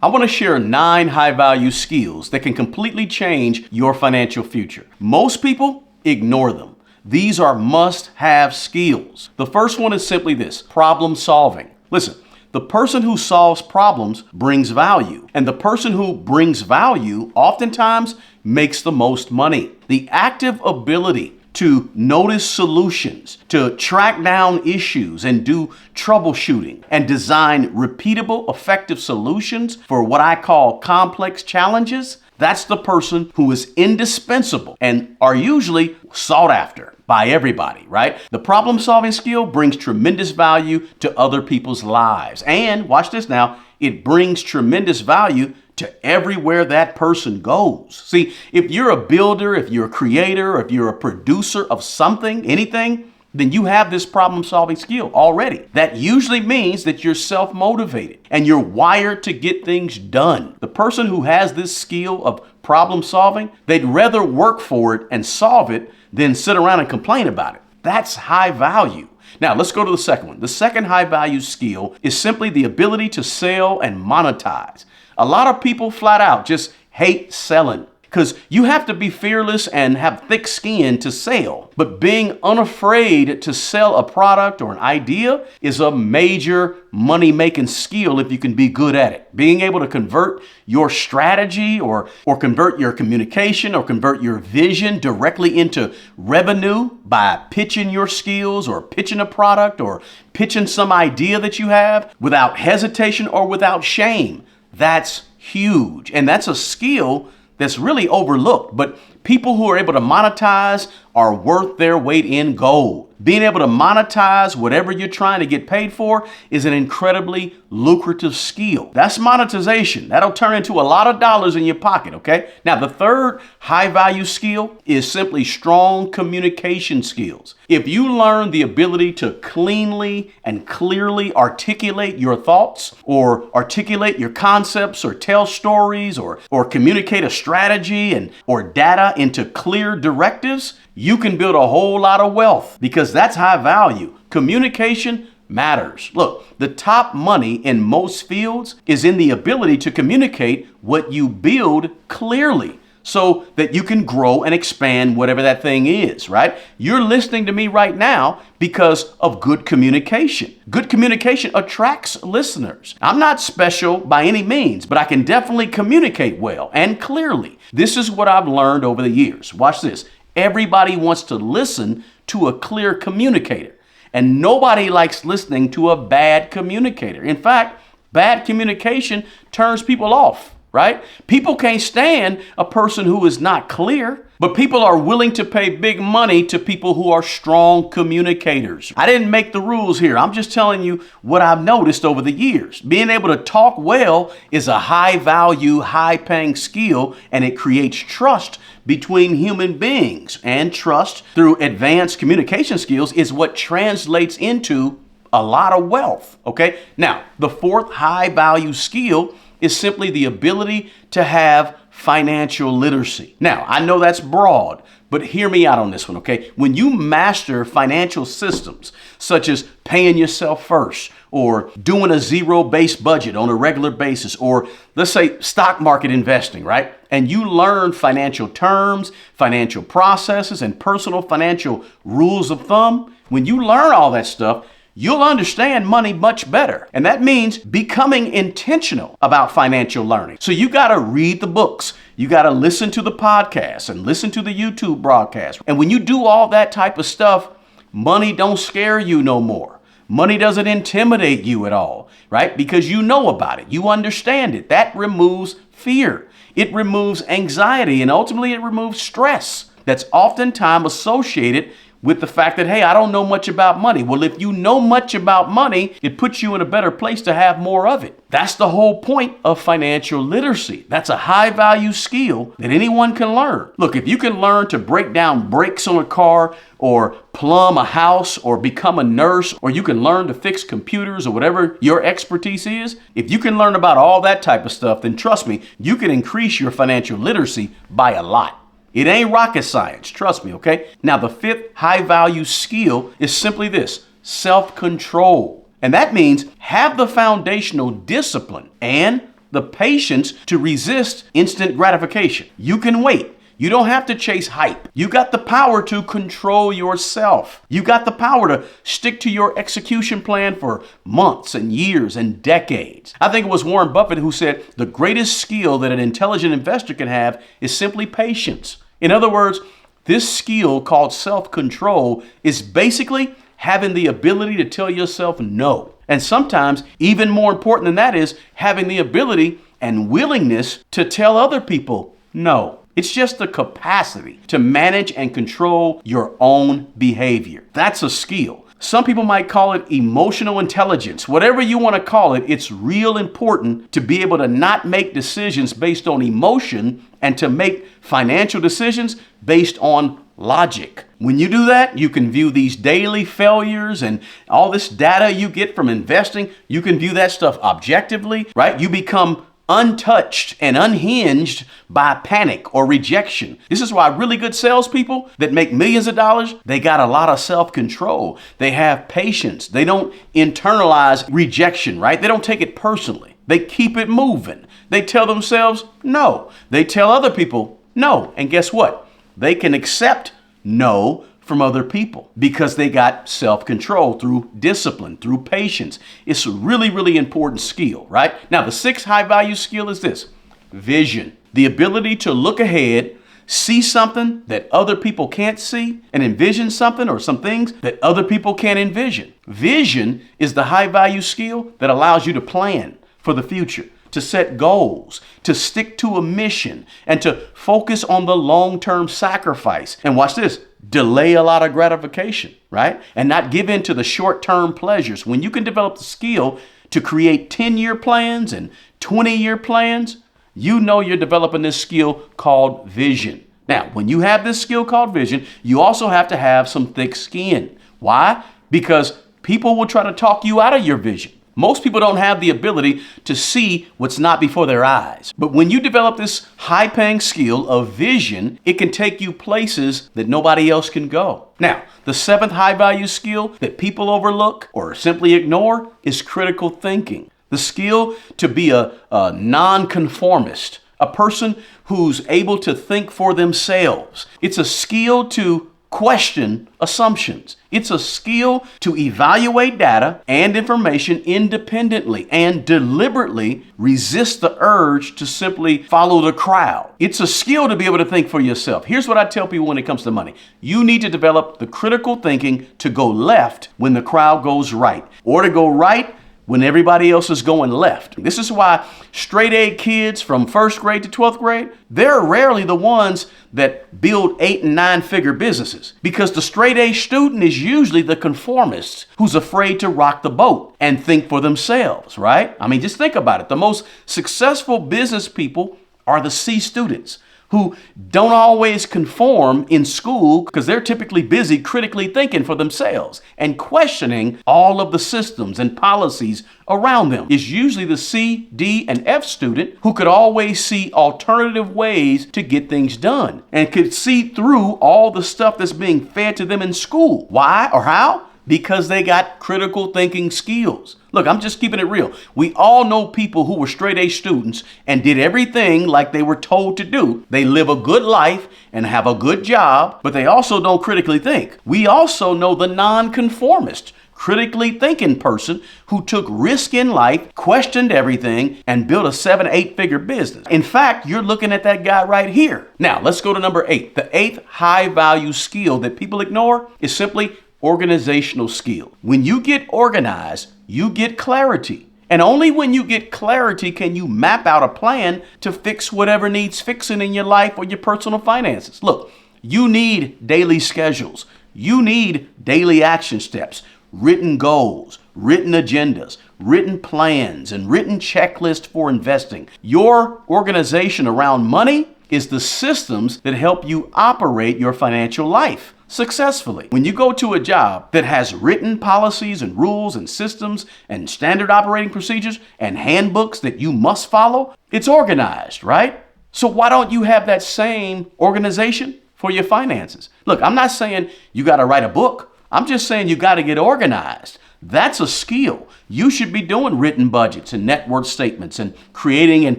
I want to share 9 high-value skills that can completely change your financial future. Most people ignore them. These are must-have skills. The first one is simply this: problem solving. Listen, the person who solves problems brings value, and the person who brings value oftentimes makes the most money. The active ability to notice solutions, to track down issues and do troubleshooting and design repeatable, effective solutions for what I call complex challenges, that's the person who is indispensable and are usually sought after by everybody, right? The problem solving skill brings tremendous value to other people's lives. And watch this now, it brings tremendous value to everywhere that person goes. See, if you're a builder, if you're a creator, if you're a producer of something, anything, then you have this problem solving skill already. That usually means that you're self-motivated and you're wired to get things done. The person who has this skill of problem solving, they'd rather work for it and solve it than sit around and complain about it. That's high value. Now, let's go to the second one. The second high value skill is simply the ability to sell and monetize. A lot of people flat out just hate selling because you have to be fearless and have thick skin to sell. But being unafraid to sell a product or an idea is a major money-making skill if you can be good at it. Being able to convert your strategy or convert your communication or convert your vision directly into revenue by pitching your skills or pitching a product or pitching some idea that you have without hesitation or without shame. That's huge. And that's a skill that's really overlooked. But people who are able to monetize are worth their weight in gold. Being able to monetize whatever you're trying to get paid for is an incredibly lucrative skill. That's monetization. That'll turn into a lot of dollars in your pocket, okay? Now, the third high value skill is simply strong communication skills. If you learn the ability to cleanly and clearly articulate your thoughts or articulate your concepts or tell stories or communicate a strategy or data into clear directives, you can build a whole lot of wealth because that's high value. Communication matters. Look, the top money in most fields is in the ability to communicate what you build clearly so that you can grow and expand whatever that thing is, right? You're listening to me right now because of good communication. Good communication attracts listeners. I'm not special by any means, but I can definitely communicate well and clearly. This is what I've learned over the years. Watch this. Everybody wants to listen to a clear communicator, and nobody likes listening to a bad communicator. In fact, bad communication turns people off, right? People can't stand a person who is not clear, but people are willing to pay big money to people who are strong communicators. I didn't make the rules here. I'm just telling you what I've noticed over the years. Being able to talk well is a high value, high paying skill, and it creates trust between human beings. And trust through advanced communication skills is what translates into a lot of wealth, okay? Now, the fourth high value skill is simply the ability to have financial literacy. Now, I know that's broad, but hear me out on this one, okay? When you master financial systems, such as paying yourself first, or doing a zero-based budget on a regular basis, or let's say stock market investing, right? And you learn financial terms, financial processes, and personal financial rules of thumb, when you learn all that stuff, you'll understand money much better. And that means becoming intentional about financial learning. So you got to read the books. You got to listen to the podcasts and listen to the YouTube broadcasts. And when you do all that type of stuff, money don't scare you no more. Money doesn't intimidate you at all, right? Because you know about it. You understand it. That removes fear. It removes anxiety, and ultimately it removes stress that's oftentimes associated with the fact that, hey, I don't know much about money. Well, if you know much about money, it puts you in a better place to have more of it. That's the whole point of financial literacy. That's a high value skill that anyone can learn. Look, if you can learn to break down brakes on a car or plumb a house or become a nurse, or you can learn to fix computers or whatever your expertise is, if you can learn about all that type of stuff, then trust me, you can increase your financial literacy by a lot. It ain't rocket science, trust me, okay? Now, the fifth high value skill is simply this: self-control. And that means have the foundational discipline and the patience to resist instant gratification. You can wait. You don't have to chase hype. You got the power to control yourself. You got the power to stick to your execution plan for months and years and decades. I think it was Warren Buffett who said the greatest skill that an intelligent investor can have is simply patience. In other words, this skill called self-control is basically having the ability to tell yourself no. And sometimes, even more important than that, is having the ability and willingness to tell other people no. It's just the capacity to manage and control your own behavior. That's a skill. Some people might call it emotional intelligence. Whatever you want to call it, it's real important to be able to not make decisions based on emotion and to make financial decisions based on logic. When you do that, you can view these daily failures and all this data you get from investing, you can view that stuff objectively, right? You become untouched and unhinged by panic or rejection. This is why really good salespeople that make millions of dollars, they got a lot of self-control. They have patience. They don't internalize rejection, right? They don't take it personally. They keep it moving. They tell themselves no. They tell other people no. And guess what? They can accept no from other people because they got self-control through discipline, through patience. It's a really, really important skill, right? Now, the sixth high-value skill is this: vision. The ability to look ahead, see something that other people can't see, and envision something or some things that other people can't envision. Vision is the high-value skill that allows you to plan for the future, to set goals, to stick to a mission, and to focus on the long-term sacrifice. And watch this, delay a lot of gratification, right? And not give in to the short-term pleasures. When you can develop the skill to create 10-year plans and 20-year plans, you know you're developing this skill called vision. Now, when you have this skill called vision, you also have to have some thick skin. Why? Because people will try to talk you out of your vision. Most people don't have the ability to see what's not before their eyes. But when you develop this high-paying skill of vision, it can take you places that nobody else can go. Now, the seventh high-value skill that people overlook or simply ignore is critical thinking. The skill to be a nonconformist, a person who's able to think for themselves. It's a skill to question assumptions. It's a skill to evaluate data and information independently and deliberately resist the urge to simply follow the crowd. It's a skill to be able to think for yourself. Here's what I tell people when it comes to money. You need to develop the critical thinking to go left when the crowd goes right, or to go right when everybody else is going left. This is why straight A kids from first grade to 12th grade, they're rarely the ones that build 8 and 9 figure businesses, because the straight A student is usually the conformist who's afraid to rock the boat and think for themselves, right? I mean, just think about it. The most successful business people are the C students, who don't always conform in school because they're typically busy critically thinking for themselves and questioning all of the systems and policies around them. It's usually the C, D, and F student who could always see alternative ways to get things done and could see through all the stuff that's being fed to them in school. Why or how? Because they got critical thinking skills. Look, I'm just keeping it real. We all know people who were straight A students and did everything like they were told to do. They live a good life and have a good job, but they also don't critically think. We also know the nonconformist, critically thinking person who took risk in life, questioned everything, and built a 7, 8 figure business. In fact, you're looking at that guy right here. Now, let's go to number 8. The 8th high value skill that people ignore is simply organizational skill. When you get organized, you get clarity. And only when you get clarity can you map out a plan to fix whatever needs fixing in your life or your personal finances. Look, you need daily schedules. You need daily action steps, written goals, written agendas, written plans, and written checklists for investing. Your organization around money is the systems that help you operate your financial life successfully. When you go to a job that has written policies and rules and systems and standard operating procedures and handbooks that you must follow, it's organized, right? So why don't you have that same organization for your finances? Look, I'm not saying you got to write a book. I'm just saying you got to get organized. That's a skill. You should be doing written budgets and net worth statements and creating and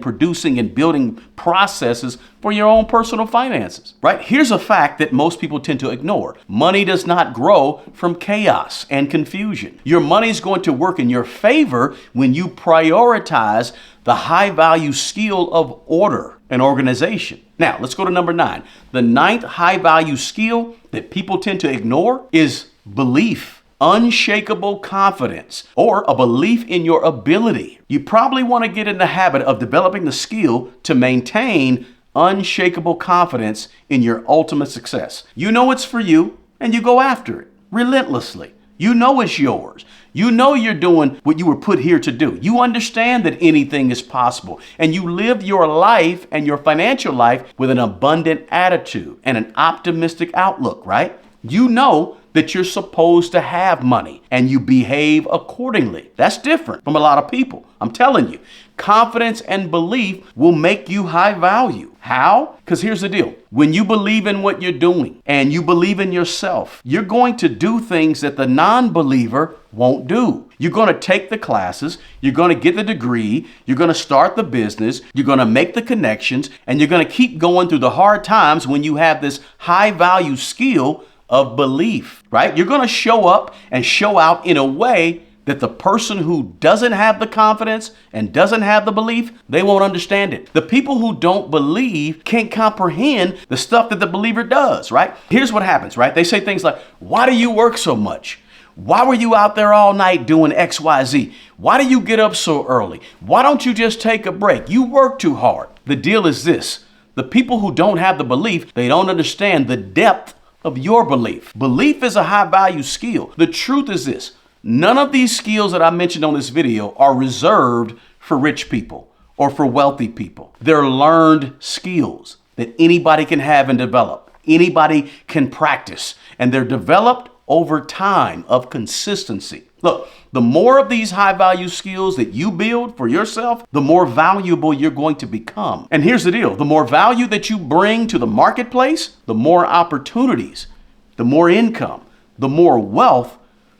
producing and building processes for your own personal finances, right? Here's a fact that most people tend to ignore. Money does not grow from chaos and confusion. Your money's going to work in your favor when you prioritize the high value skill of order and organization. Now, let's go to number 9. The 9th high value skill that people tend to ignore is belief. Unshakable confidence, or a belief in your ability. You probably want to get in the habit of developing the skill to maintain unshakable confidence in your ultimate success. You know it's for you, and you go after it relentlessly. You know it's yours. You know you're doing what you were put here to do. You understand that anything is possible, and you live your life and your financial life with an abundant attitude and an optimistic outlook, right? You know that you're supposed to have money and you behave accordingly. That's different from a lot of people. I'm telling you, confidence and belief will make you high value. How? Because here's the deal. When you believe in what you're doing and you believe in yourself, you're going to do things that the non-believer won't do. You're going to take the classes, you're going to get the degree, you're going to start the business, you're going to make the connections, and you're going to keep going through the hard times when you have this high value skill of belief, right? You're going to show up and show out in a way that the person who doesn't have the confidence and doesn't have the belief, they won't understand it. The people who don't believe can't comprehend the stuff that the believer does, right? Here's what happens, right? They say things like, why do you work so much? Why were you out there all night doing X, Y, Z? Why do you get up so early? Why don't you just take a break? You work too hard. The deal is this. The people who don't have the belief, they don't understand the depth of your belief. Belief is a high value skill. The truth is this. None of these skills that I mentioned on this video are reserved for rich people or for wealthy people. They're learned skills that anybody can have and develop. Anybody can practice, and they're developed over time of consistency. Look, the more of these high value skills that you build for yourself, the more valuable you're going to become. And here's the deal. The more value that you bring to the marketplace, the more opportunities, the more income, the more wealth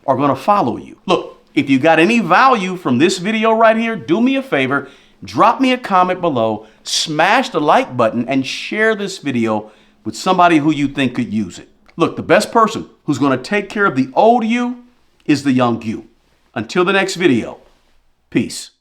are going to follow you. Look, if you got any value from this video right here, do me a favor, drop me a comment below, smash the like button, and share this video with somebody who you think could use it. Look, the best person who's going to take care of the old you is the young you. Until the next video, peace.